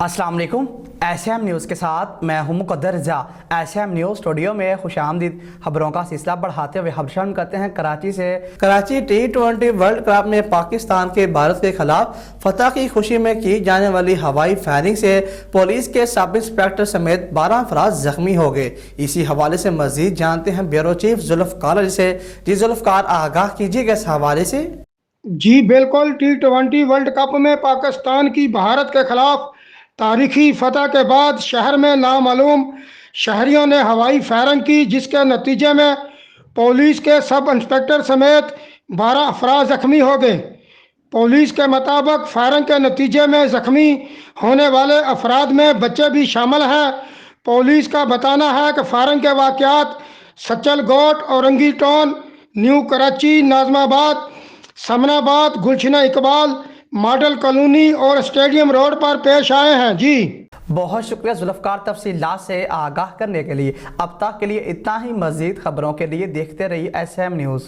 अस्सलाम वालेकुम। SM news के साथ मैं हूं मुक़द्दर रज़ा। एसएम न्यूज़ स्टूडियो में खुशामदीद। खबरों का सिलसिला बढ़ाते हुए खबर शुरू करते हैं कराची से। कराची T20 वर्ल्ड कप में पाकिस्तान के भारत के खिलाफ फतह की खुशी में की जाने वाली हवाई फायरिंग से पुलिस के सब इंस्पेक्टर समेत 12 अफराद जख्मी हो गए। इसी हवाले से मजीद जानते हैं ब्यूरो चीफ जुल्फ़कार से। जी जुल्फ़कार, आगाह कीजिएगा इस हवाले से। जी बिल्कुल, T20 वर्ल्ड कप में पाकिस्तान की भारत के खिलाफ तारीखी फतह के बाद शहर में नामालूम शहरियों ने हवाई फायरिंग की, जिसके नतीजे में पुलिस के सब इंस्पेक्टर समेत 12 अफराद जख्मी हो गए। पुलिस के मुताबिक फायरिंग के नतीजे में जख्मी होने वाले अफराद में बच्चे भी शामिल हैं। पुलिस का बताना है कि फायरिंग के वाक़यात Sachal Goth, Orangi town, New Karachi, Nazimabad, Samanabad, Gulshan Iqbal, model colony और स्टेडियम रोड पर पेश आए हैं। जी बहुत शुक्रिया जुल्फ़कार तफसीलात से आगाह करने के लिए। अब तक के लिए इतना ही। मज़ीद खबरों के लिए देखते रहिए एसएम न्यूज़।